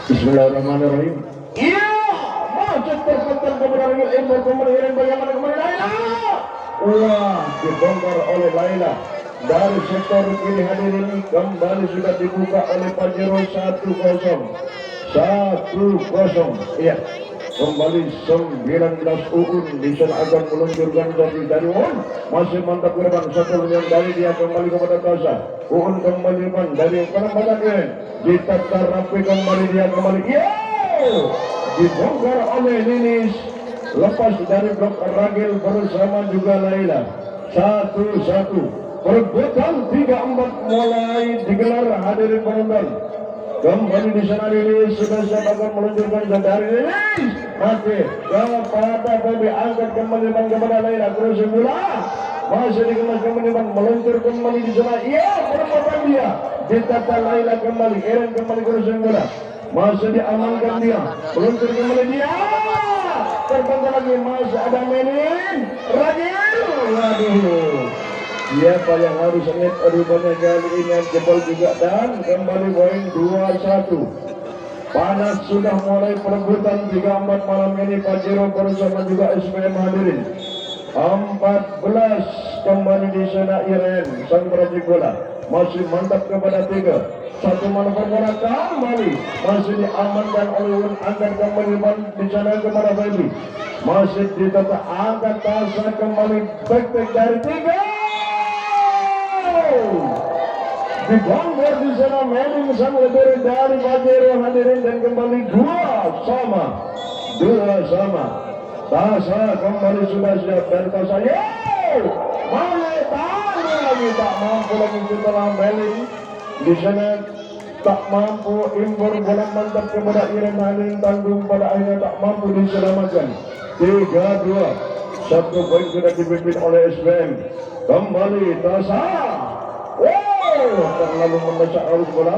Bismillahirrahmanirrahim. Iya, masuk terpental kebenaran ilmu kemudian bagaimana kembali Laila. Wah, dibongkar oleh Laila. Dari sektor kiri hadirin kembali sudah dibuka oleh Pajero 1-0. 1-0. Iya. Kembali 19 UUN di sana akan meluncurkan dari UUN masih mantap ke depan satu yang dari dia kembali kepada Tasa. UUN kembali dari penempatan ditata rapi kembali dia kembali dibongkar oleh Lilis lepas dari blok Ragil bersama juga Laila 1-1 perebutan 3-4 mulai digelar hadirin penonton. Kembali di sana Lilis sudah siap akan meluncurkan dari Lilis mati kepada Baby angkat kembali kepada Laila terus bola masih dikemas kembali meluncur kembali di sana perempatan dia ditata Laila kembali Eren kembali terus bola masih diamankan dia meluncur kembali dia terbentuk lagi masih ada Menin Ragil waduh siapa yang harus ingat rupanya kali ini yang jebol juga dan kembali poin 2-1. Panas sudah mulai perebutan 3-4 malam ini Pajero bersama juga SPM hadirin 14 kembali di sana Iren sang peracik bola masih mantap kepada 3 satu manuver bola kembali masih diamankan oleh Wen angkat kembali di sana kepada Baby masih ditata angkat Tasa kembali back dari 3 dibongkar di sana Menin sang lebih dari Pajero hadirin dan kembali 2 sama Tasa kembali sudah siap dan Tasa lagi tak mampu lagi setelah Menin di sana tak mampu impor bola mantap kepada Iren hadirin tanggung pada akhirnya tak mampu diselamatkan 3-2 satu poin sudah dipimpin oleh SBM kembali Tasa terlalu mendesak arus bola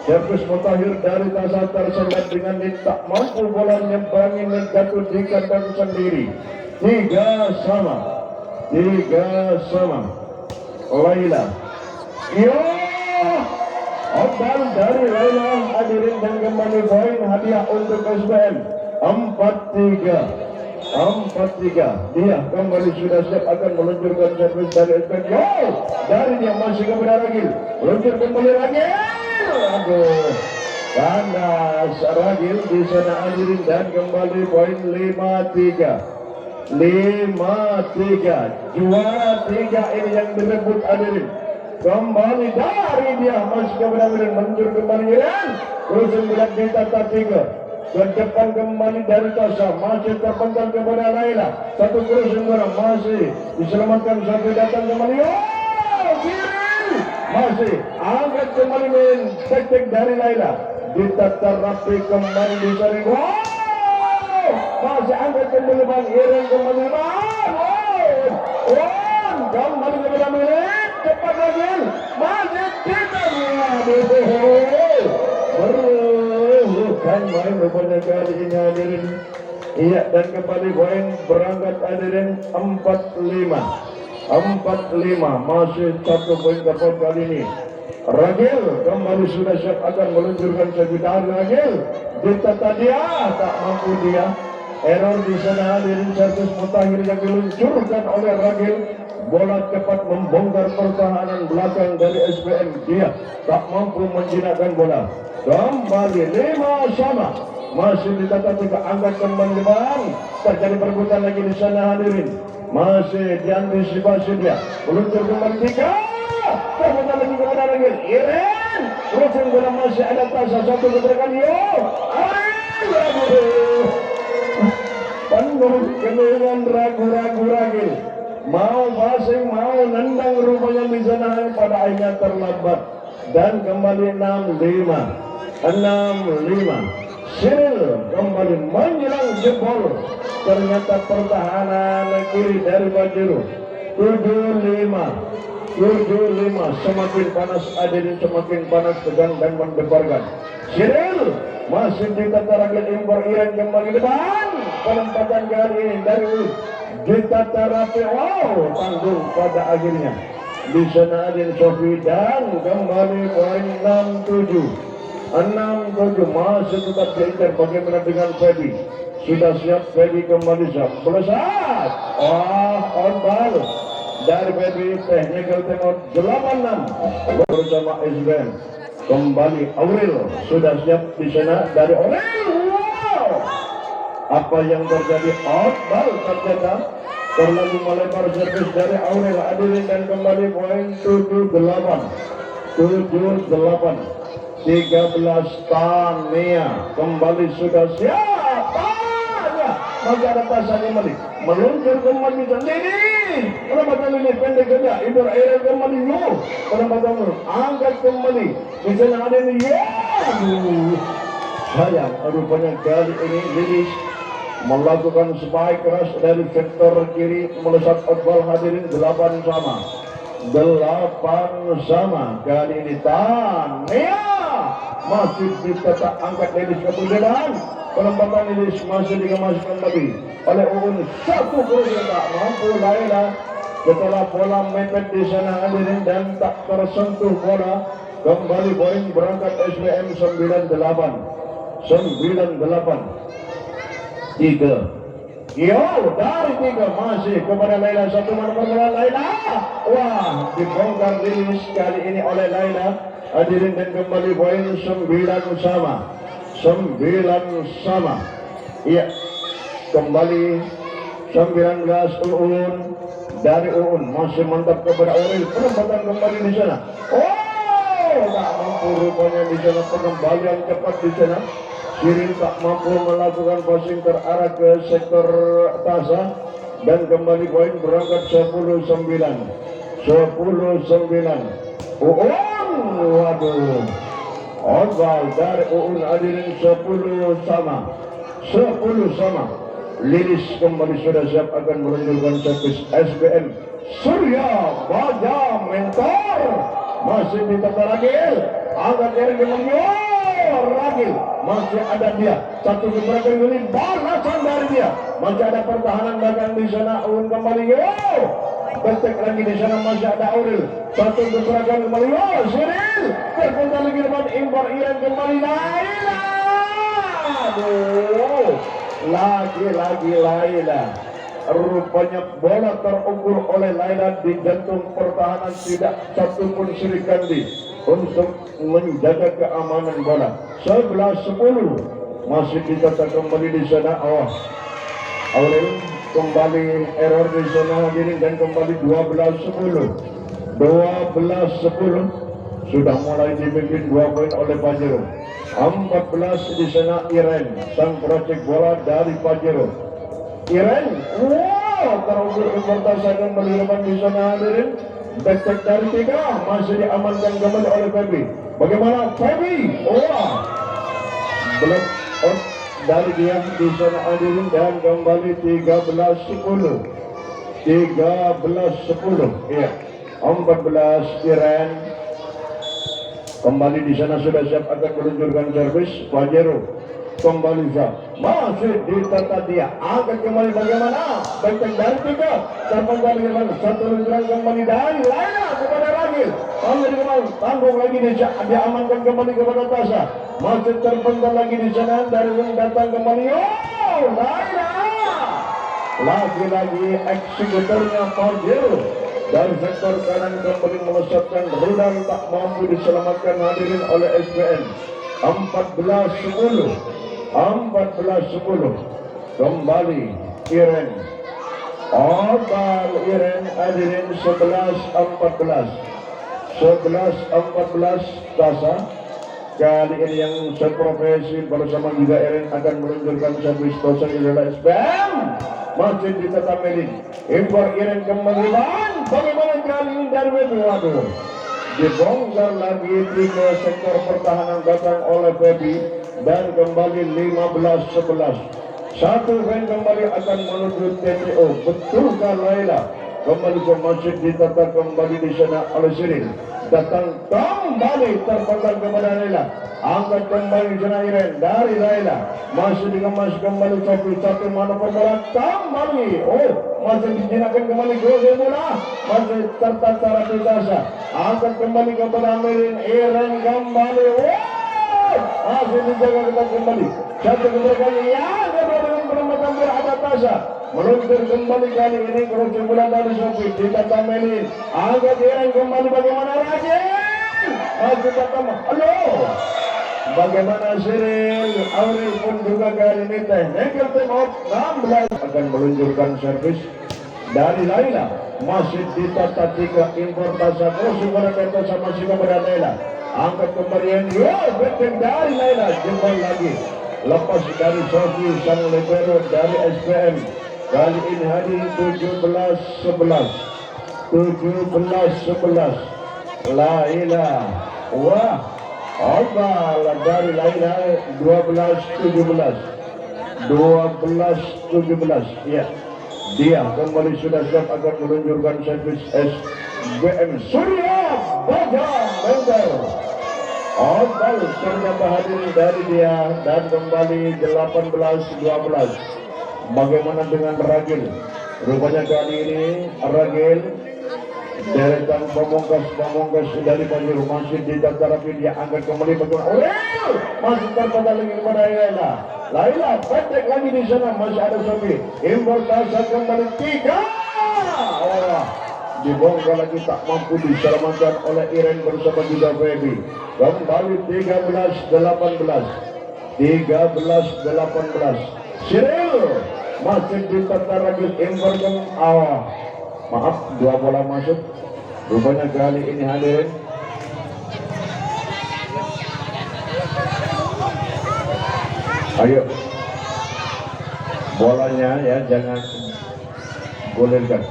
servis Mutahir dari Tasa tersendat dengan tak mampu bola nyebangi jatuh di kandang sendiri 3 sama Laila obat dari Laila hadirin dan kembali poin hadiah untuk SBM 4-3 dia kembali sudah siap akan meluncurkan servis dari SPM dari dia masih kepada Ragil meluncur kembali Ragil panas Ragil di sana hadirin dan kembali poin 5-3 juara 3 ini yang direbut hadirin kembali dari dia masih kepada Ragil meluncur kembali Iren terus melihat di tata 3 ke depan kembali dari Tasa masih terpental kepada Laila satu terus bola masih diselamatkan sampai datang kembali kiri masih angkat kembali main tek dari Laila ditata rapi kembali di sari masih angkat kembali Bang Iren kembali kembali kepada Menin cepat lagi masih kita bukan main rupanya kali ini hadirin dan kembali poin berangkat hadirin 4-5 masih 1 poin kapal kali ini Ragil kembali sudah siap akan meluncurkan sekitar Ragil ditata dia tak mampu dia error di sana hadirin servis Mutahir yang diluncurkan oleh Ragil bola cepat membongkar pertahanan belakang dari SPM dia tak mampu menjinakkan bola kembali 5 sama masih ditata 3 angkat kembali bang terjadi perebutan lagi di sana hadirin masih diantisipasi dia meluncur kembali 3 perebutan lagi kepada Ragil Iren terus bola masih ada Tasa satu keberkan penuh kenangan ragu-ragu Ragil mau passing mau nendang rupanya di sana pada akhirnya terlambat dan kembali 6-5 Cyril kembali menyerang jebol ternyata pertahanan kiri dari Pajero 7-5 semakin panas hadirin semakin panas tegang dan mendebarkan Cyril masih ditata Ragil impor Iren kembali depan penempatan kali ini dari ditata rapi tanggung pada akhirnya di sana Adin Sofi dan kembali poin 6-7 6-7 masih tetap diincar. Bagaimana dengan Feby? Sudah siap Feby kembali siap. Belesat. On ball dari Feby, technical timeout 8-6 bersama SBM. Kembali Aurel, sudah siap di sana dari Aurel. Wow, apa yang terjadi? On ball ternyata terlalu melebar servis dari Aurel. Hadirin, dan kembali poin 7-8 Tania kembali sudah siap. Masih ada pasang kembali, meluncur kembali sendiri. Penempatan ini pendek saja. Itu air kembali dulu. Penempatan angkat kembali. Di sana ada ini. Sayang, rupanya kali ini Lilis melakukan spike keras dari sektor kiri melesat outball. Hadirin, 8-8 kali ini Tania masih tetap angkat Lilis ke penjagaan. Penempatan Lilis masih dikemaskan lagi oleh Uun. Satu gol yang tak mampu Laila setelah bola mepet di sana, hadirin, dan tak tersentuh bola. Kembali poin berangkat SBM 98 3. Yo, dari 3 masih kepada Laila. Satu nomor Laila. Wah, dibongkar Lilis kali ini oleh Laila. Hadirin, dan kembali poin 9-9. Iya, kembali 19 Uun. Dari Uun masih mantap kepada Aurel. Penempatan kembali di sana. Tak mampu rupanya di sana. Pengembalian cepat di sana. Sirin tak mampu melakukan passing terarah ke sektor Tasa. Dan kembali poin berangkat 10-9. Uun, waduh. Outball dari Uun, hadirin, 10 sama. Lilis kembali sudah siap akan meluncurkan servis SBM. Surya Baja Mentor masih ditata Ragil. Angkat dari Ragil, masih ada dia. Satu gebrakan ini balasan dari dia. Masih ada pertahanan belakang di sana. Uun kembali. Betek lagi di sana, masih ada Aurel. Satu gebrakan kembali. Cyril terputar lagi depan, impor Iren kembali. Laila. Aduh, lagi Laila. Rupanya bola terukur oleh Laila di jantung pertahanan. Tidak satu pun Srikandi untuk menjaga keamanan bola. 11-10 masih ditata kembali di sana. Aurel kembali error di sana, hadirin, dan kembali 12-10 sudah mulai dipimpin 2 poin oleh Pajero. 14 di sana Iren, sang projek bola dari Pajero. Iren, terukur importasi kembali depan di sana, hadirin. Back dari 3 masih diamankan kembali oleh Feby. Bagaimana Feby? Belum out dari dia di sana, hadirin, dan kembali 13-10. Iya, 14 Iren. Kembali di sana sudah siap akan meluncurkan servis. Pajero kembali masih ditata dia. Angkat kembali, bagaimana? Baik dari 3. Terpenggal kembali. Satu luncuran kembali dari Laila kepada Ragil. Tanggung lagi dia amankan kembali kepada Tasa. Masih terpenggal lagi di sana. Dari yang datang kembali. Laila. Lagi-lagi eksekutornya Pajero. Dari sektor kanan kembali melesatkan rudal, tak mampu diselamatkan, hadirin, oleh SBM. 14-10 kembali Iren. Iren, hadirin, 11-14 Tasa. Kali ini yang seprofesi bersama juga Iren akan meluncurkan servis kosong adalah SBM. Masih ditata Melin. Impor Iren kembali. Bagaimana kali ini dari Feby? Waduh, dibongkar lagi ke sektor pertahanan datang oleh Feby. Dan kembali 15-11. Satu poin kembali akan menuju TPO. Betulkah Laila? Kembali ke masjid ditata kembali di sana oleh Cyril. Datang kembali terpenggal kepada Laila. Angkat kembali di sana Iren dari Laila. Masih dikemas kembali satu manuver bola kembali. Masih dijinakan kembali gol bola. Masih tertata Rapi Tasa. Angkat kembali kepada Melin. Iren kembali. jaga ketat kembali. Satu kembali ya, kedua dengan penempatan berada tasa. Meluncur kembali kali ini kerucut bola dari Sofi. Ditata Melin. Angkat direng kembali bagaimana Rajin. Masih pertama. Halo. Bagaimana Cyril Aurel pun juga kali ini technical time out 16 akan meluncurkan servis dari Laila. Masih ditata tiga importasa crossing bola kertas sama si kepada Laila. Angkat kembalian betting dari Laila, jempol lagi lepas dari Sofi sang libero dari SPM. Kali ini hari 17-11 Laila. Wah, Oval dari Laila 12-17. Ya, dia kembali sudah siap akan meluncurkan servis SBM Surya Bajang Bender. Oval ternyata hadir dari dia dan kembali 18-12. Bagaimana dengan Ragil? Rupanya kali ini Ragil deretan pamungkas dari Banjir masih ditarapi, dia angkat kembali bagaimana masih terpada lagi kepada Laila pendek lagi di sana, masih ada Sofi importasa kembali 3 dibongkar lagi, tak mampu diselamatkan oleh Iren bersama juga Feby. Kembali 13-18 Cyril masih ditata lagi importkan maaf, 2 bola masuk. Rupanya kali ini hadirin ayo bolanya ya, jangan golirkan.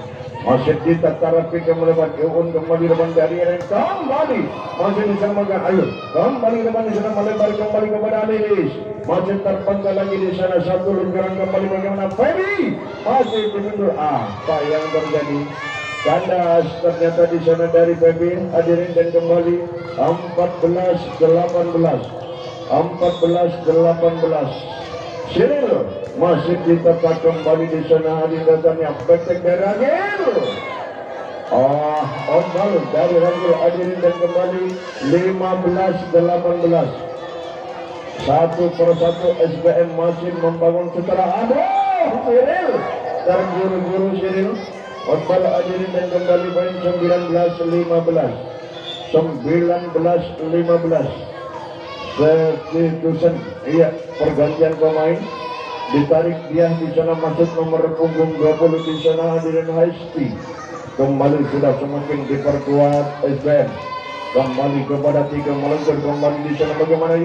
Masih ditata rapi kembali Iun kembali depan dari Eren kembali masih disamakan. Ayo kembali depan di sana, melebar kembali kepada Alilis. Masih terpenggal lagi di sana, satu lingkaran kembali bagaimana Feby masih dimundur. Apa yang terjadi? Kandas ternyata di sana dari Feby hadirin, dan kembali 14-18 Cyril masih ditata kembali di sana, hadirin datangnya petek dari Ragil. Oval dari Ragil hadirin, dan kembali 15-18 satu persatu SBM masih membangun setelah Cyril terburu-buru Cyril. Oval hadirin, dan kembali poin 19-15 substitution. Iya, pergantian pemain ditarik dia di sana, masuk nomor punggung 20 di sana hadirin Haisti. Kembali sudah semakin diperkuat SBM. Kembali kepada 3 meluncur kembali di sana bagaimana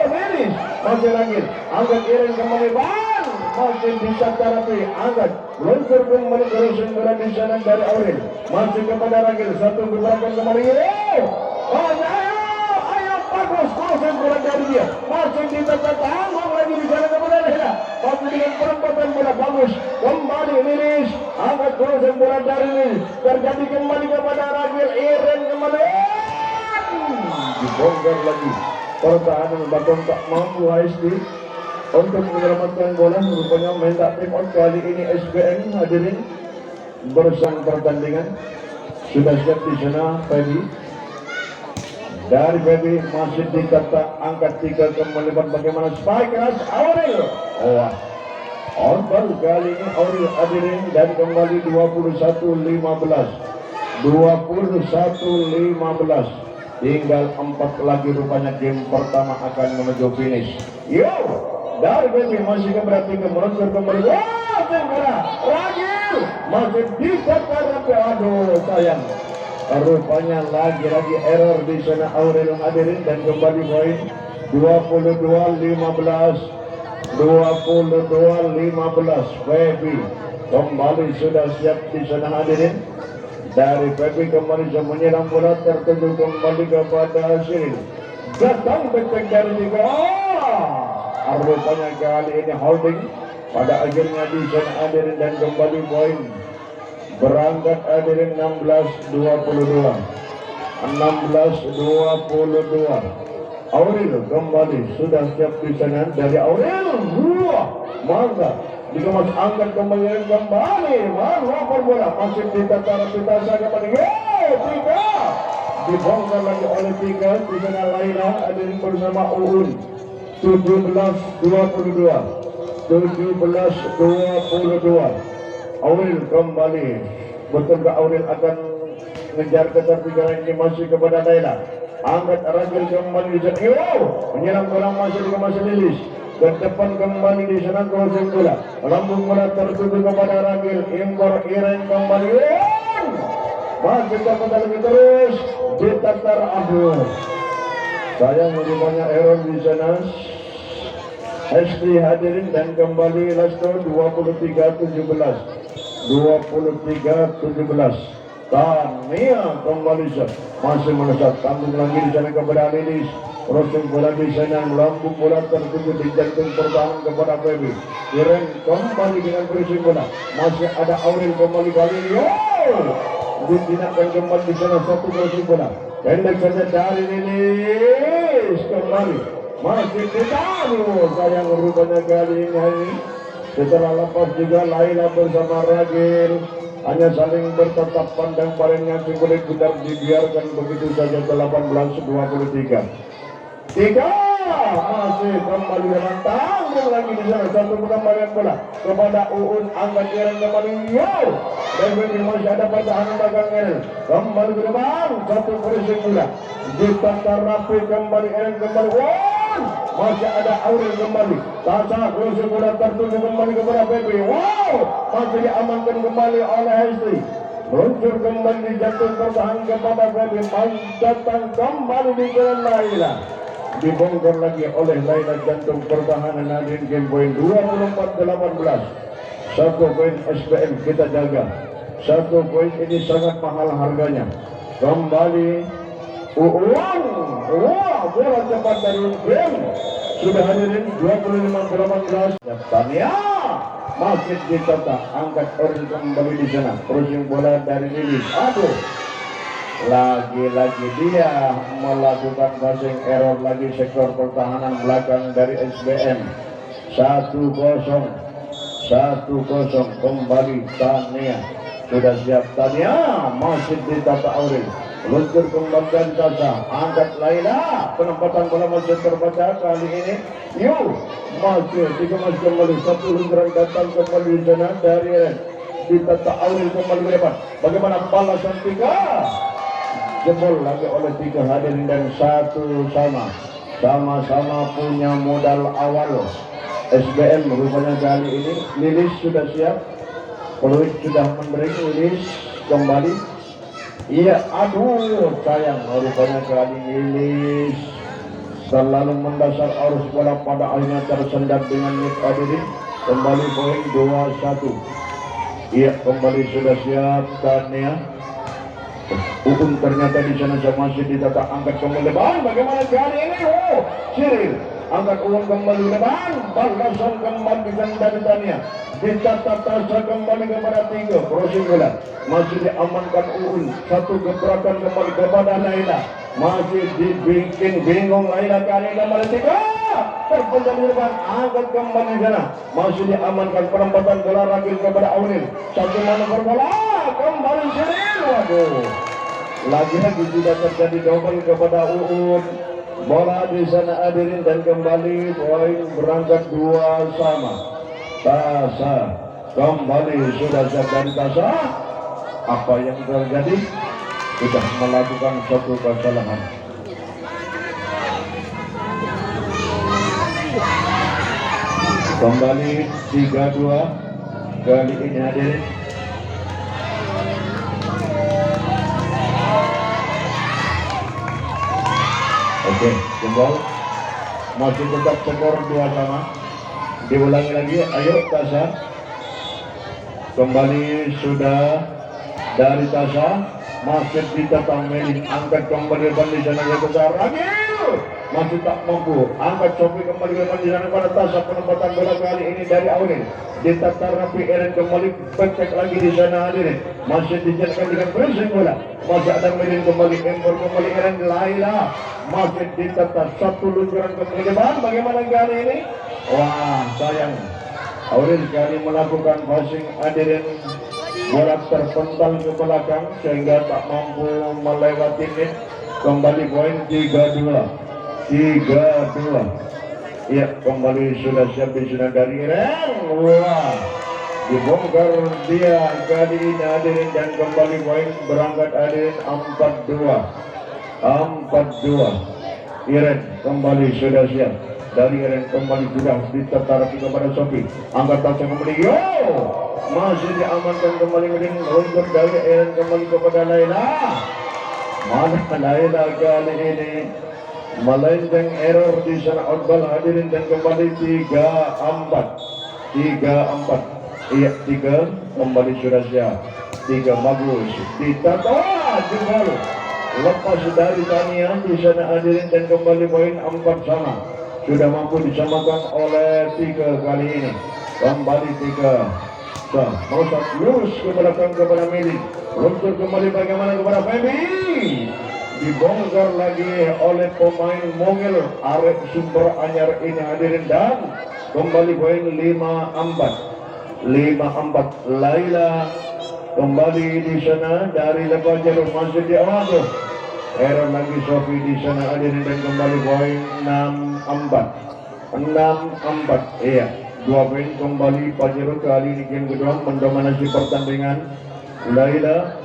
Riris masih lagi angkat Iren kembali bang masih bisa terapi angkat meluncur kembali ke rusun bola di sana dari Aurel masih kepada Ragil, satu gerakan kembali ayo bagus crossing bola dari dia masih ditata tanggung lagi di sana kepada Lena masih dengan perempatan bola bagus kembali Riris angkat crossing bola dari Riris terjadi kembali kepada Ragil. Iren kembali dibongkar lagi, pertahanan Batong tak mampu Haisti untuk menyelamatkan bola. Rupanya minta tim out kali ini SBM hadirin bersama pertandingan. Sudah siap di sana Feby. Dari Feby masih ditata angkat 3 kembali bagaimana spike keras Aurel. Orbal kali ini Aurel hadirin, dan kembali 21-15 tinggal 4 lagi rupanya game pertama akan menuju finish. Dari Feby masih berarti meluncur kembali. Ragil masih ditata rapi. Sayang. Rupanya lagi-lagi error di sana Aurel hadirin, dan kembali poin 22-15 Feby kembali sudah siap di sana hadirin. Dari Feby kembali menyelam bola tertuju kembali kepada Cyril. Datang petek dari 3. Rupanya kali ini holding pada akhirnya di sana hadirin, dan kembali poin berangkat hadirin 16-22. Aurel kembali sudah siap di sana dari Aurel. Mangga dikemas angkat kembali melapor bola masih ditata kembali 3 dibongkar lagi oleh 3 di sana Laila hadirin bersama Uun 17-22. 17-22. Aurel kembali. Betulkah Aurel akan mengejar ketertinggalan ini masih kepada Naila? Angkat Ragil kembali di sana. Menyerang bola masih di masih Lilis. Ke depan kembali di sana crossing bola. Lambung bola tertuju kepada Ragil. Impor Iren kembali. Masih dapat lagi terus. Ditatar Abdul. Sayang rupanya error di sana. SD hadirin dan kembali Lasto 23-17. 23-17. Tania kembali masih melesat tanggung lagi di sana kepada Lilis. Crossing bola di sana, lambung bola tertuju di jantung pertahanan kepada Feby. Iren kembali dengan crossing bola. Masih ada Aurel kembali kali ini. Digunakan kembali di sana satu crossing bola. Pendek saja dari Lilis kembali. Masih ditaruh. Sayang rupanya kali ini. Setelah lepas juga Laila bersama Ragil. Hanya saling bertatap pandang palingnya kulit benar dibiarkan begitu saja 18-23. 3 masih kembali dengan tanggung lagi di sana satu pengembalian bola kepada Uun angkat Eren kembali dan ini masih ada pertahanan belakang Eren kembali ke depan satu pressing bola ditatar rapi kembali Eren kembali masih ada Aurel kembali Tasha pressing bola tertuju kembali kepada Pepe masih diamankan kembali oleh Hesti meluncur kembali di jantung pertahanan kepada Pepe datang kembali di jalan Laila dibongkar lagi oleh Laila jantung pertahanan hadirin game point 24-18. 1 poin SPM kita jaga. 1 poin ini sangat mahal harganya. Kembali uang bola cepat dari game sudah hadirin 25-18. Tania masih ditata angkat Orel kembali di sana. Crossing bola dari Lilis. Aduh. Lagi-lagi dia melakukan passing error lagi sektor pertahanan belakang dari SBM. 1-0 kembali Tania. Sudah siap Tania masih ditata Aurel. Luncur kembali dari Tasha. Angkat Laila. Penempatan bola masih terbaca kali ini. Masih dikemas kembali. Satu luncuran datang kembali di sana dari Eren. Ditata Aurel kembali ke depan. Bagaimana balasan 3? Jebol lagi oleh 3 hadirin dan 1 sama-sama punya modal awal. SBM rupanya kali ini Lilis sudah siap. Peluit sudah memberi Lilis kembali. Iya, aduh sayang rupanya kali Lilis selalu mendasar arus bola pada akhirnya tersendat dengan net hadirin. Kembali poin 21. Iya, kembali sudah siap Tania. Uun ternyata di sana masih ditata angkat kembali depan. Bagaimana kali ini? Cyril angkat Uun kembali depan. Balasan kembali dari Tania. Ditata Tasha kembali kepada 3. Crossing bola masih diamankan Uun. Satu gebrakan kembali kepada Laila. Masih dibikin bingung Laila kali kembali 3. Terpendam di depan. Angkat kembali di sana. Masih diamankan penempatan bola Ragil kepada Aurel. Satu manuver bola kembali Cyril. Waduh. Lagi-lagi sudah terjadi double kepada Uun. Bola di sana hadirin dan kembali poin berangkat 2 sama. Tasha kembali sudah siap dari Tasha. Apa yang terjadi? Sudah melakukan suatu kesalahan. Kembali 3-2 kali ini hadirin. Oke, jempol masih tetap skor 2 sama. Diulangi lagi, ayo Tasha. Kembali sudah dari Tasha. Masih ditatang Melin. Angkat kembali depan di sana yang besar. Ragil masih tak mampu. Angkat Sofi kembali depan di sana pada Tasha. Penempatan bola kali ini dari Aurel. Ditata rapi Eren kembali. Becek lagi di sana hadirin. Masih dijadikan dengan pressing bola. Masih ada Melin kembali. Empor kembali Eren. Laila masih ditata satu luncuran kembali depan. Bagaimana kali ini? Wah sayang Aurel kali melakukan passing hadirin. Bola terpental ke belakang sehingga tak mampu melewati net. Kembali poin 3-2. Ya, kembali sudah siap di sana dari rem. Wah, dibongkar dia kali ini hadirin, dan kembali poin berangkat hadirin 4-2. 4-2. Iren kembali sudah siap. Dari Iren kembali sudah ditertarik kepada Sofi. Angkat tasnya kembali. Yo, masih diamankan kembali untuk dari Iren kembali kepada Laila. Mana Laila kali ini melenceng error di sana outball hadirin, dan kembali 3-4. 3-4. Iya, 3 kembali sudah siap. 3 bagus. Ditata jebol. Lepas dari Tania di sana hadirin, dan kembali poin 4 sama. Sudah mampu disamakan oleh 3 kali ini. Kembali 3. Merusak lurus ke belakang kepada Meli. Luntur kembali bagaimana kepada Feby. Dibongkar lagi oleh pemain Mongil Arek Sumber Anyar ini hadirin, dan kembali poin 5-4. 5-4. Laila kembali di sana dari lepas jarum masih di awal. Error lagi Sofi di sana hadirin, dan kembali poin 6-4. 6-4. Iya, 2 poin kembali Pajero kali ini game kedua mendominasi pertandingan. Laila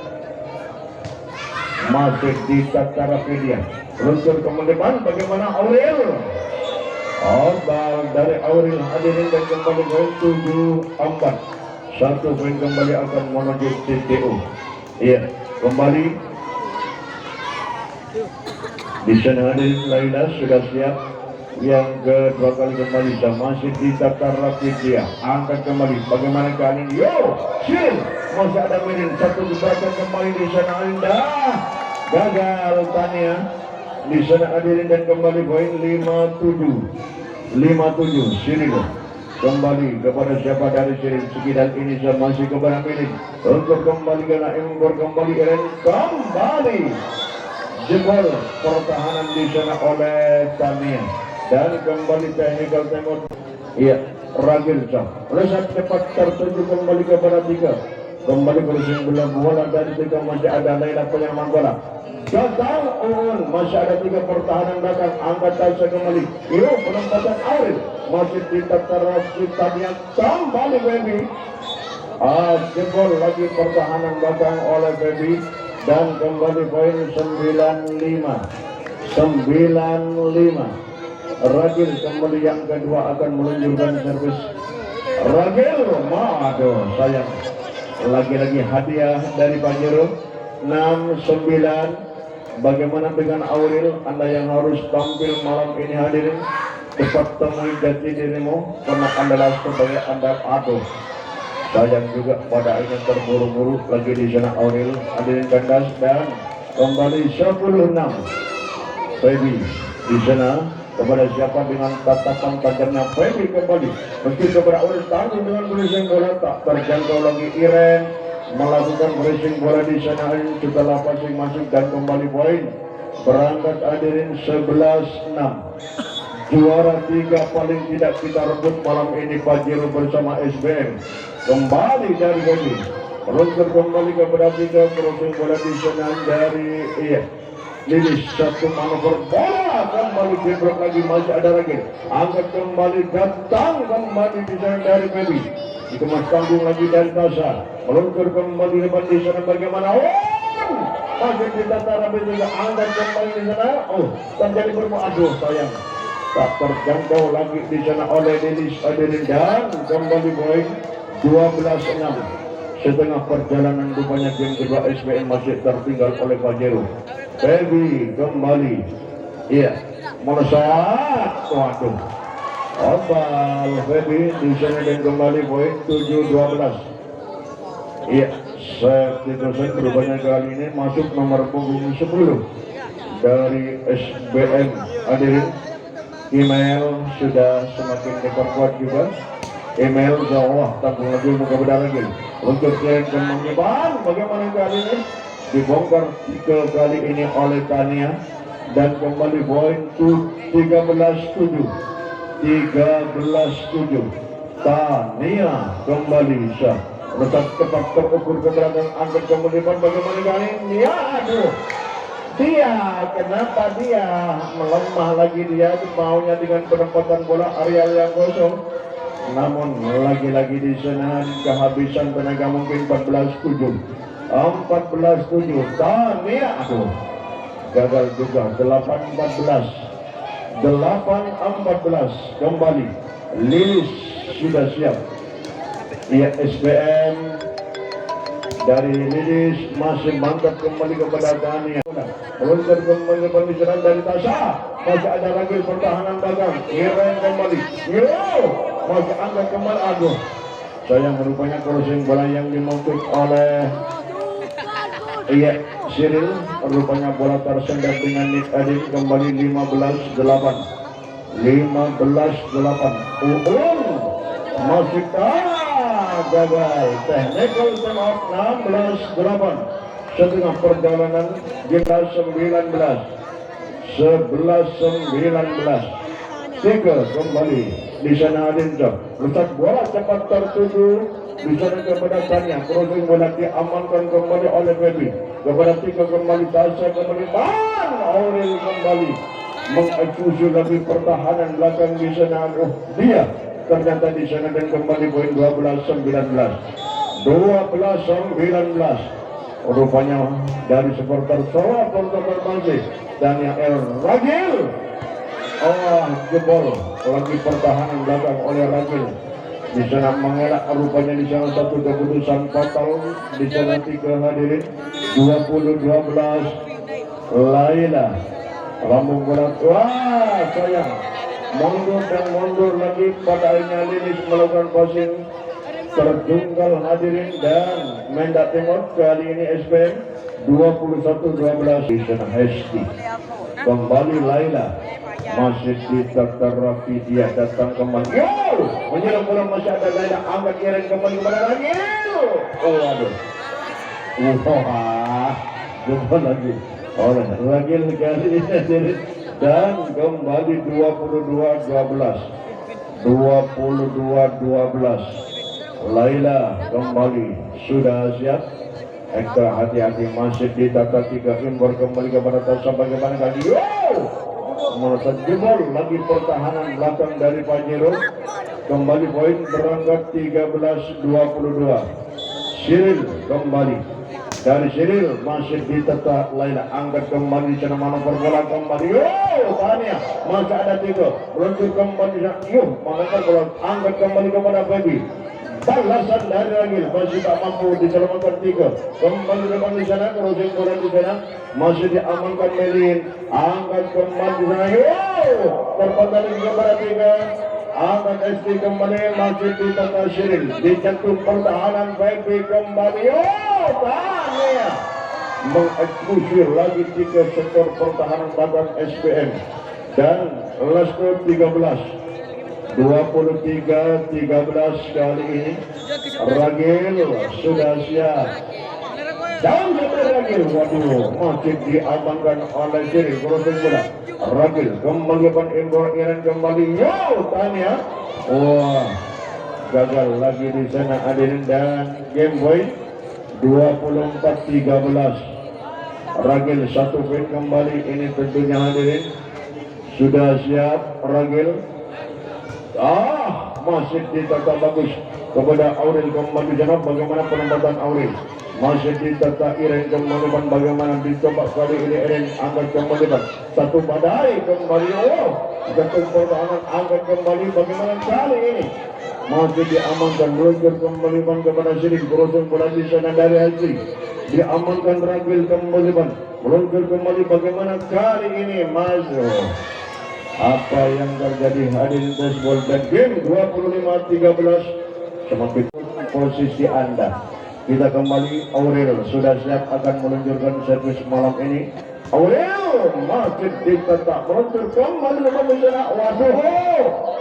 masih di Tarapedia. Luntur ke depan bagaimana Aurel. Bal dari Aurel hadirin, dan kembali poin 7-4. 1 poin kembali akan menuju TTO. Iya, kembali di sana hadirin. Laila sudah siap. Yang kedua kali kembali masih di Tarapedia. Angkat kembali bagaimana kali ini. Yo, Sil masih ada miring. 1 gebrakan kembali di sana Indah. Gagal Tania di sana hadirin, dan kembali poin 5-7. 5-7. Sini loh. Kembali kepada siapa dari sini sekitar ini masih kepada milik untuk kembali ke impor kembali Eren kembali jebol pertahanan di sana oleh Tania, dan kembali technical temot. Iya, Ragil Sam resep cepat tertuju kembali kepada 3. Kembali bersing bola dari 3 masih ada Laila penyerang bola. Gagal masih ada 3 pertahanan belakang. Angkat tasnya kembali. Yo, penempatan Arif masih di tertaraf Tania kembali Baby. Jebol lagi pertahanan belakang oleh Baby, dan kembali poin 9-5. 9-5. Ragil kembali yang kedua akan meluncurkan servis. Ragil, aduh sayang. Lagi-lagi hadiah dari Pajero. 6-9. Bagaimana dengan Aurel? Anda yang harus tampil malam ini hadirin. Cepat temui jati dirimu, karena Anda sebagai Anda. Aduh sayang juga pada ingin terburu-buru lagi di sana Aurel hadirin kandas, dan kembali 10-6. Feby di sana kepada siapa dengan tatapan tajamnya. Feby kembali meski kepada Aurel, tanggung dengan berisi bola tak terjangkau lagi. Iren melakukan pressing bola di sana setelah passing masuk, dan kembali poin berangkat hadirin 11-6. Juara 3 paling tidak kita rebut malam ini Pajero bersama SBM. Kembali dari Gondi meluncur kembali kepada 3. Crossing bola di sana dari Lilis. 1 manuver bola kembali jebrok lagi, masih ada lagi. Angkat kembali, datang kembali di sana dari Baby. Dikemas tanggung lagi dari Tasha. Meluncur kembali depan di sana bagaimana. Masih kita Tarabe juga. Angkat kembali di sana. Terjadi aduh sayang. Tak terjangkau lagi di sana oleh Lilis hadirin, dan kembali poin 12-6. Setengah perjalanan rupanya game kedua SBM masih tertinggal oleh Pajero. Baby kembali. Iya, melesat. Waduh. Obal Baby di sana, dan kembali poin 7-12. Iya, substitusi rupanya kali ini masuk nomor punggung 10 dari SBM hadirin. Email sudah semakin diperkuat juga. Email jauh tanggung lagi muka beda lagi untuk yang kemampuan. Bagaimana kali ini dibongkar 3 kali ini oleh Tania, dan kembali poin 13-7. 13-7. Tania kembali sah. Letak tepat terukur ke belakang, angkat kembali depan. Bagaimana kali ini? Ya aduh, Dia, kenapa dia melemah lagi, dia maunya dengan penempatan bola areal yang kosong. Namun lagi-lagi di sana kehabisan tenaga mungkin 14-7. 14-7. Tania aku gagal juga. 8-14. 8-14 kembali. Lilis sudah siap. Iya, SPM dari Lilis masih mantap kembali kepada Tania. Meluntur kembali diserang dari Tasha. Masih ada lagi pertahanan belakang. Irene kembali. Masih angkat kembali. Aduh, sayang rupanya crossing bola yang dimungkit oleh Cyril. Rupanya bola tersendat dengan Nick Adin. Kembali 15-8. 15-8. Masih gagal. Technical time out. 16-8. Setengah perjalanan kita 19. 11-19. Tiga kembali di sana Adinda. Letak bola cepat tertuju di sana kepada Tania. Crossing bola diamankan kembali oleh Feby. Kepada tiga kembali Tasha kembali. Aurel kembali mengeksekusi lagi pertahanan belakang di sana. Dia ternyata di sana dan kembali poin 12-19. 12-19. Rupanya dari supporter Solo Portugal masih Daniel El Ragil. Jebol lagi pertahanan belakang oleh Ragil. Di sana mengelak rupanya di sana satu keputusan fatal. Di sana 3 hadirin. 20-12. Laila lambung bola. Sayang. Mundur dan mundur lagi pada akhirnya Lilis melakukan passing tertunggal hadirin dan Mendak Timur. Kali ini SPM 21-12 di sana Hesti. Kembali Laila masih ditekan Rafi, dia datang kembali. Menyerang bola masih ada Laila, angkat Irene kembali kepada Ragil. Aduh. Jumpa lagi oleh Ragil kali ini dan kembali 22-12. 22-12. Laila kembali sudah siap. Ekstra hati-hati masih ditata 3 impor kembali kepada Tasha. Bagaimana kali? Melesat jebol lagi pertahanan belakang dari Pajero. Kembali poin berangkat 13-22. Cyril kembali. Dari Cyril masih ditata Laila, angkat kembali sana manuver bola kembali. Tania masih ada 3. Meluncur kembali sana. Manuver bola angkat kembali kepada Baby. Balasan dari Ragil masih tak mampu diselamatkan 3. Kembali depan di sana, crossing bola di sana masih diamankan Melin. Angkat kembali di sana. Terpantau kepada 3. Angkat SD kembali masih ditata Cyril. Dicantum pertahanan Baby kembali. Tania mengeksekusi lagi 3 sektor pertahanan belakang SPM dan Lesko 13. 23-13 kali ini Ragil sudah siap dan Ragil masih diamankan oleh Cyril. Crossing bola Ragil kembali depan impor Irene kembali. Tania gagal lagi di sana hadirin dan game point 24-13. Ragil 1 poin kembali ini tentunya hadirin. Sudah siap Ragil. Masih ditata bagus kepada Aurel kembali sana. Bagaimana penempatan Aurel? Masih ditata Irene kembali. Bagaimana dicoba kali ini Irene angkat kembali. Satu badai kembali. Jatuh pertahanan angkat kembali. Bagaimana kali ini? Masih diamankan. Meluncur kembali kepada Cyril. Crossing bola di sana dari Haji. Diamankan Ragil kembali. Meluncur kembali. Bagaimana kali ini? Masuk. Apa yang terjadi hadirin baseball dan game 25-13 semakin posisi Anda. Kita kembali. Aurel sudah siap akan meluncurkan servis malam ini. Aurel masih ditata meluncur kembali di sana.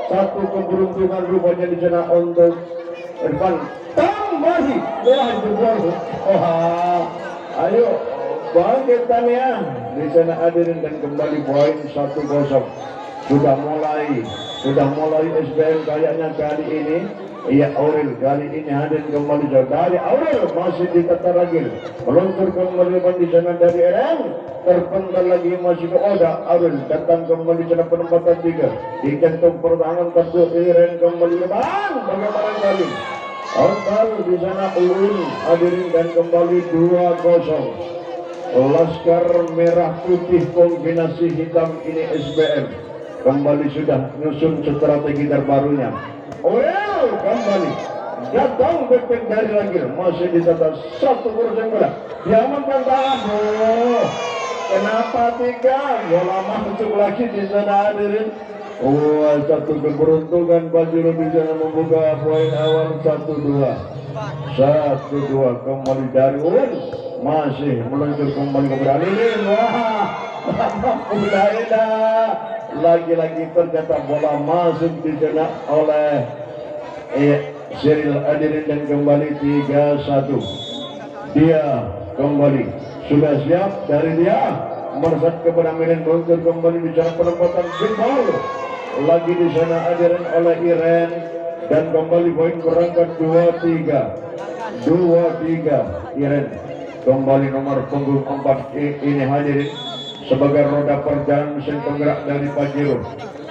Satu keberuntungan rupanya di sana untuk Irfan. Masih jebol. Ayo bangkit Tania di sana hadirin dan kembali poin 1-0. Sudah mulai SBM kayaknya kali ini Iya Aurel kali ini hadir kembali jauh dari Aurel masih di tata ragil meluncur kembali di sana dari Eren terpental lagi masih ke Oda. Aurel datang kembali sana penempatan 3 di jantung pertahanan kartu Eren kembali depan bagaimana kali Ontal di sana Uin hadirin dan kembali 2-0 Laskar Merah Putih kombinasi hitam ini SBM kembali sudah nyusun strategi terbarunya. Kembali datang backpack dari lagi masih ditata 1 kursi bola diamankan tangan. Kenapa 3 bola masuk lagi di sana hadirin. Satu keberuntungan Pajero di sana membuka poin awal 1-2 kembali dari Uin masih meluncur kembali kepada Lilin. Lagi-lagi ternyata bola masuk di sana oleh Cyril hadirin dan kembali 3-1 dia kembali sudah siap dari dia meresap kepada Melin meluncur kembali di sana penempatan Bimbal lagi di sana hadirin oleh Iren dan kembali poin berangkat 2-3 Iren kembali nomor punggung 4 ini hadirin sebagai roda perjalanan mesin penggerak dari Pajero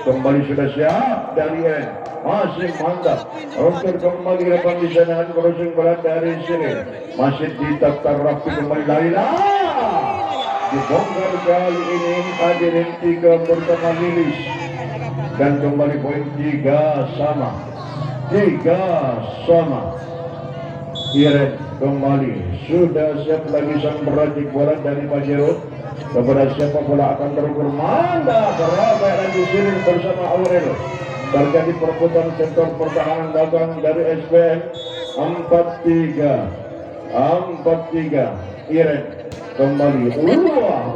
kembali sudah siap dari Iren masih mantap untuk kembali depan di sana crossing bola dari sini masih ditata rapi kembali Laila dibongkar kali ini hadirin 3 bersama Lilis dan kembali poin 3 sama Iren kembali sudah siap lagi sang berajik bola dari Pajero kepada siapa bola akan terukur mantap berapa dan disirin bersama Aurel terjadi perebutan sektor pertahanan dagang dari SBM 4-3 Iren kembali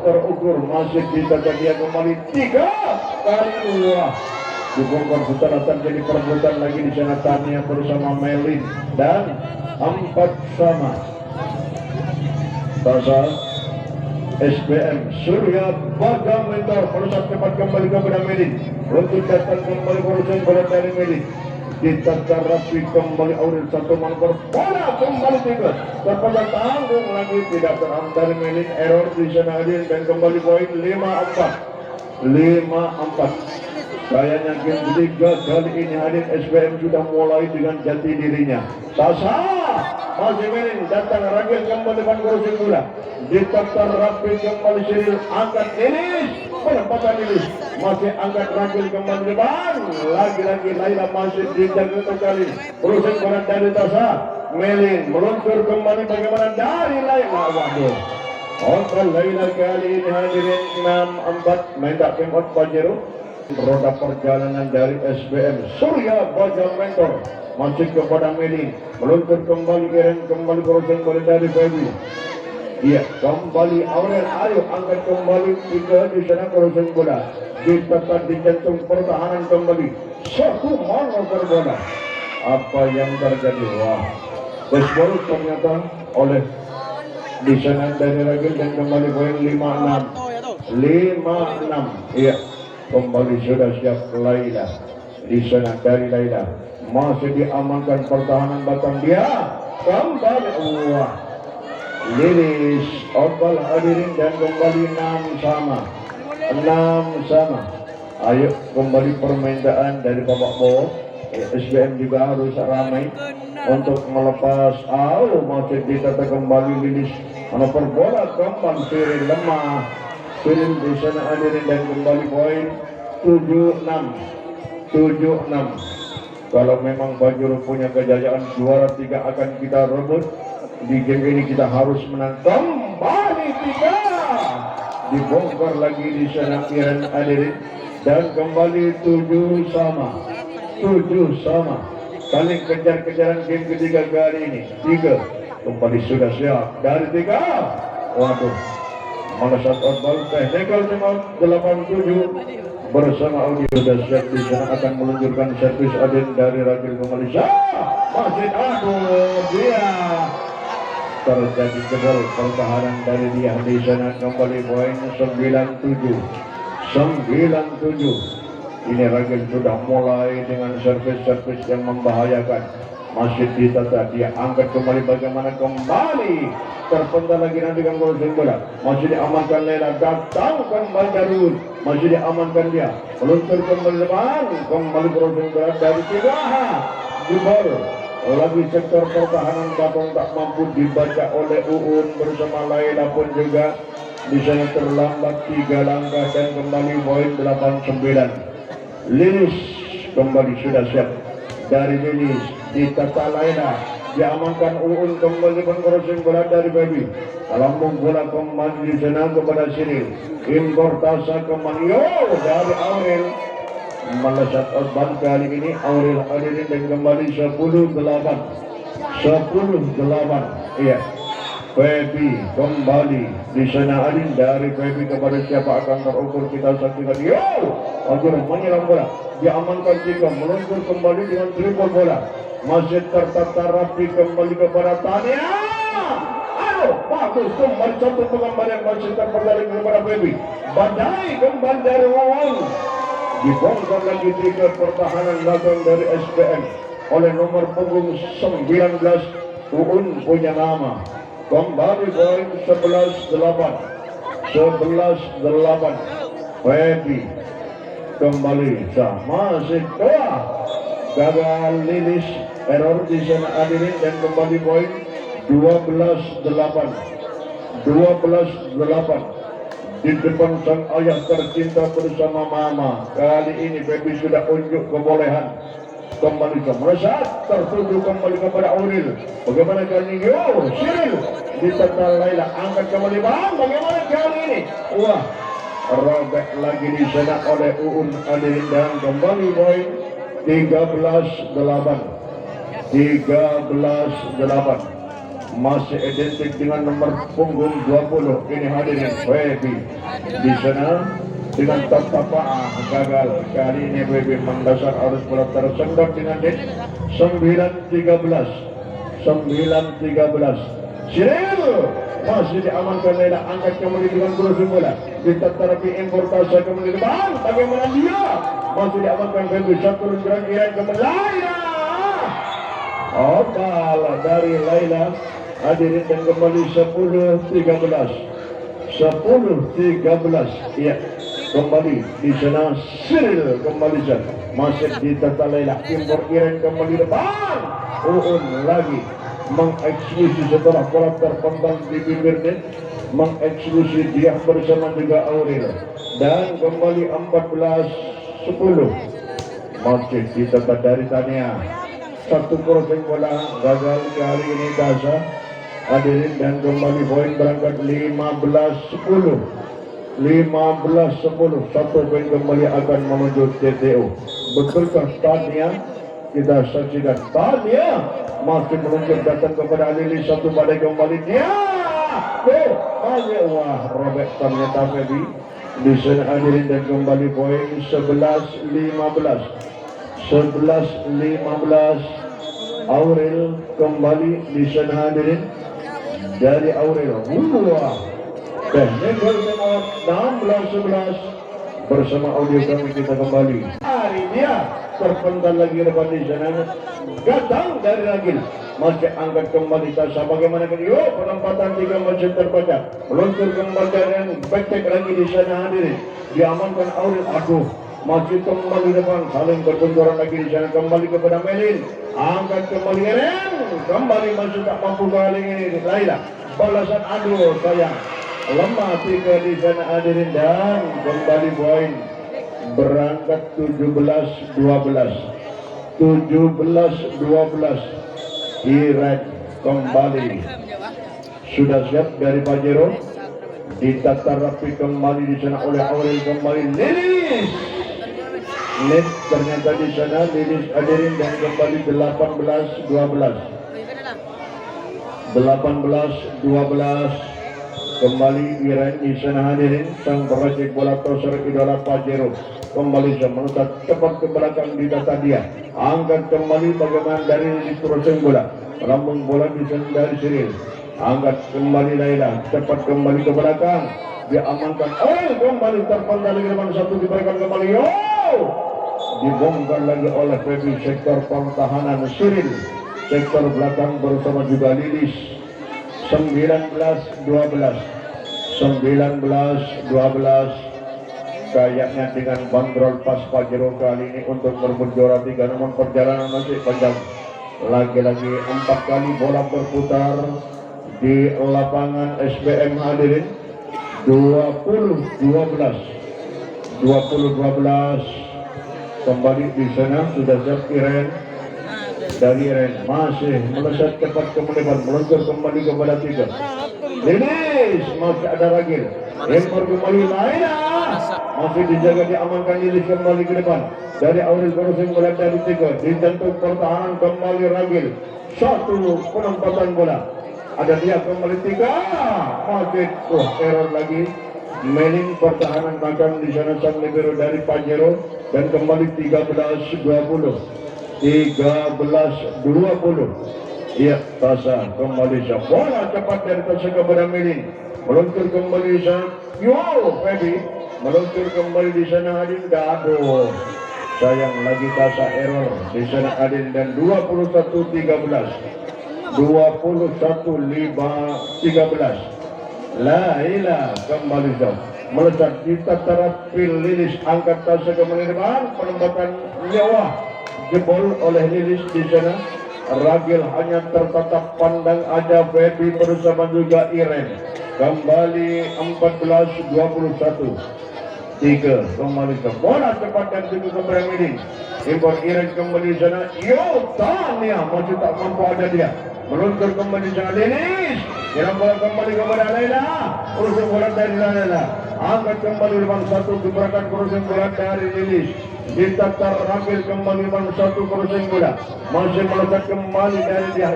terukur masih ditata dia kembali 3 kali dibongkar setelah terjadi perebutan lagi di sana Tania bersama Melin dan 4 sama Tasal SBM Surya Baga Mentor perusahaan cepat kembali kepada Melin untuk datang kembali perusahaan pada dari Melin ditata rapi kembali Aurel 1 manfor bola kembali 3 terpandang tanggung lagi tidak terang dari Melin error di sana hadir dan kembali poin 5-4 kayaknya game 3 kali ini hadir SBM sudah mulai dengan jati dirinya. Sasa masih Melin datang ragil kembali depan kursi bola ditata rapi kembali Cyril angkat Lilis penempatan Lilis masih angkat ragil kembali depan lagi-lagi Laila masih dijaga kali kursi bola dari Tasa Melin meluncur kembali bagaimana dari Laila waduh kontra Laila kali ini hadirin 6-4 main tak pemot Pajero roda perjalanan dari SBM Surya Baja Mentor masih kepada Melin meluncur kembali Iren kembali kursi bola dari Baby iya kembali Aurel ayo angkat kembali 3 di sana kursi bola ditata di jantung pertahanan kembali 1 manfaat bola apa yang terjadi baseball ternyata oleh di sana dari Ragil dan kembali poin 5-6 iya kembali sudah siap Laila di sana dari Laila masih diamankan pertahanan batang dia kembali Lilis Opal hadirin dan kembali 6 sama ayo kembali permainan dari babak bawah SBM juga harus ramai untuk melepas masih ditata kembali Lilis menopor bola kembali Cyril lemah Cyril di sana hadirin dan kembali poin 7-6 kalau memang Pajero punya kejayaan juara 3 akan kita rebut di game ini kita harus menang kembali 3 dibongkar lagi di sana Iren hadirin dan kembali 7 sama saling kejar-kejaran game ketiga kali ini 3 kembali sudah siap dari 3 waduh Malasat outball technical timeout 87 bersama audio dan siap di sana akan meluncurkan servis Aden dari Ragil kembali masih dia terjadi jebol pertahanan dari dia di sana kembali poin 97 Ini Ragil sudah mulai dengan servis-servis yang membahayakan. Masih ditata, dia angkat kembali, bagaimana kembali terpental lagi nanti dengan crossing bola. Masih diamankan Lela, datang kembali Darul, masih diamankan dia, meluncur kembali depan, kembali crossing bola dari tiga jebol. Lagi sektor pertahanan Batong tak mampu dibaca oleh Uun bersama Lela pun juga di sana terlambat 3 langkah dan kembali poin 8-9. Lilis kembali sudah siap dari Lilis, ditata Laila, diamankan Uun kembali crossing bola dari Baby, lambung bola kembali di sana kepada Siril, Importasa kembali dari Aurel, melesat outbound kali ini Aurel Adilin dan kembali 10-8, iya. Baby kembali di sana Adin, dari Baby kepada siapa akan terukur, kita saksikan. Agur menyelam bola, diamankan 3, meluncur kembali dengan dribble bola, masih tertata rapi kembali kepada Tania. Bagus kembali satu pengembalian, masih terperdaya kepada Baby, badai kembali dari Wawan, dibongkar lagi 3 pertahanan belakang dari SPM oleh nomor punggung 19 Uun punya nama. Kembali poin 11-8. Baby kembali masih 2, gagal Lilis, error di sana Adilin dan kembali poin 12-8. Di depan sang ayah tercinta bersama mama. Kali ini Baby sudah unjuk kebolehan. Kembali ke melesat, tertuju kembali kepada Auril. Bagaimana kali ini? Siril ditata Laila, angkat kembali bang. Bagaimana kali ini? Wah, robek lagi di sana oleh Uun Adilin dan kembali poin 13-8. Masih identik dengan nomor punggung 20. Ini hadirin Baby di sana dengan tertapa gagal. Kali ini Baby mendasar arus bola tersendat dengan net 9-13. Siril masih diamankan Lela, angkat kembali dengan crossing bola, diterapi Importasa kembali depan. Bagaimana dia? Masih diamankan Baby, satu gerak Iran kembali Laila. Bala dari Laila hadirin dan kembali 10-13. Iya. Kembali di sana Siril kembali sana, masih ditata Laila, Impor Iren kembali depan. Uun lagi mengeksekusi setelah bola terpendam di bibir net, mengeksekusi dia bersama juga Aurel dan kembali 14-10. Masih ditata dari Tania, satu crossing bola gagal kali ini Dasa hadirin dan kembali poin berangkat 15-10. Satu poin kembali akan menuju TTO. Betulkah Tania? Kita saksikan Tania masih meluncur datang kepada Lilis, satu badai kembali dia. Wah, robek ternyata Baby di sana hadirin dan kembali poin 11-15. Aurel kembali di sana hadirin dari Aurel. Teknik bertemot 16-11 bersama audio kami kita kembali. Hari dia terpental lagi depan di sana. Datang dari Ragil, masih angkat kembali Tasha. Bagaimana kan? Penempatan 3 masih terbaca. Meluncur kembali dan back-back lagi di sana hadirin. Diamankan Aurel. Masih kembali depan, saling berbenturan lagi di sana. Kembali kepada Melin, angkat kembali Eren, kembali masih tak mampu kali ini Laila. Balasan aduh sayang, lemah 3 di sana hadirin dan kembali poin berangkat 17-12. Irak kembali sudah siap dari Pajero, ditata rapi kembali di sana oleh Aurel. Kembali Lilis, net ternyata di sana Lilis hadirin dan kembali 18-12. Kembali Iran di sana hadirin, sang peracik bola toser idola Pajero kembali menutup cepat ke belakang di data dia, angkat kembali bagaimana dari crossing bola, lambung bola di sana dari Siril, angkat kembali Laila, cepat kembali ke belakang, diamankan kembali terpendam di depan, satu diberikan kembali dibongkar lagi oleh Feby sektor pertahanan Siril, sektor belakang bersama juga Lilis. 19-12 kayaknya dengan bandrol pas Pajero kali ini untuk merebut juara 3, namun perjalanan masih panjang. Lagi-lagi 4 kali bola berputar di lapangan SBM hadirin. 20-12 kembali di sana sudah siap Iren. Dari Iren masih melesat cepat ke melebar, meluncur kembali kepada 3 Lilis, masih ada Ragil lempar kembali Laila, masih dijaga, diamankan Lilis kembali ke depan dari Aurel Crossing mulai dari 3 dibentuk pertahanan kembali Ragil, satu penempatan bola ada dia kembali 3 masih error lagi. Meling pertahanan belakang di sana sang libero dari Pajero dan kembali 13-20. Iya, Tasa kembali sa bola cepat dari Tasa kepada Meling, meluncur kembali sa Feby meluncur kembali di sana Adin Dado. Sayang lagi Tasa error di sana Adin dan 21-13. Laila kembali jauh melesat di terapi Lilis, angkat Tasa kembali depan, penempatan nyawa jebol oleh Lilis di sana. Ragil hanya tertatap pandang ada Feby bersama juga Iren. Kembali 14-21. 3 kembali ke bola cepat dan tuju kepada Meling. Impor Iren kembali sana. Tania masih tak mampu ada dia. Meluncur kembali sana Lilis. Yang bola kembali kepada Laila. Urusan bola dari Laila. Angkat kembali depan 1 gebrakan urusan bola dari Lilis. Ditatar Ragil kembali depan 1 urusan bola. Masih melesat kembali dari dia.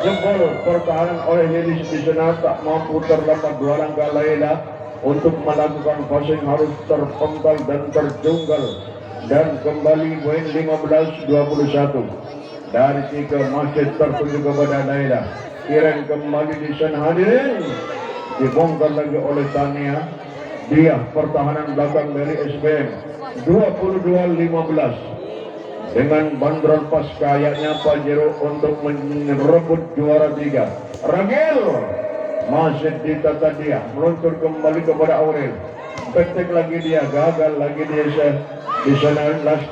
Jebol pertahanan oleh Lilis di sana, tak mampu terdapat 2 langkah Laila untuk melakukan passing, harus terpental dan terjunggal. Dan kembali poin 15-21 dari 3 masih tertuju kepada Laila. Iren kembali di sana hadirin, dibongkar lagi oleh Tania. Dia pertahanan belakang dari SBM 22-15 dengan bandrol pas kayaknya Pajero untuk merebut juara 3. Ragil masih ditata dia, meluncur kembali kepada Aurel, petik lagi dia, gagal lagi dia di sana. Last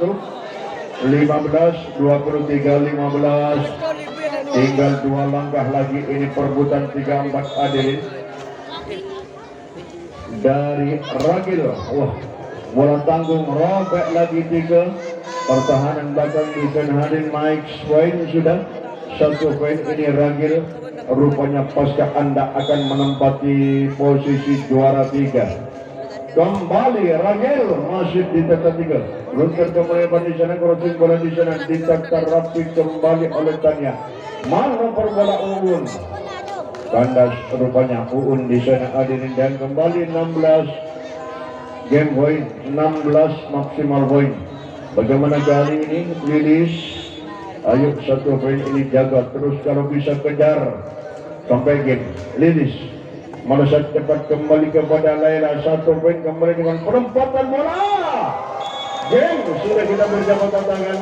15-23-15 tinggal 2 langkah lagi, ini perebutan 3-4 hadirin dari Ragil. Bola tanggung robek lagi 3 pertahanan belakang di sana hadirin. Mike Swain sudah 1 poin, ini Ragil rupanya pasca Anda akan menempati posisi juara 3. Kembali Ragil masih di tata 3, luncur kembali di sana, crossing bola di sana ditata rapi kembali oleh Tania. Mana perbola Uun, kandas rupanya Uun di sana hadirin, dan kembali 16 game point, 16 maksimal point. Bagaimana kali ini Lilis? Ayo 1 poin ini jaga terus, kalau bisa kejar sampai game. Lilis melesat cepat kembali kepada Laila, 1 poin kembali dengan penempatan bola. Game sudah kita berjabat tangan.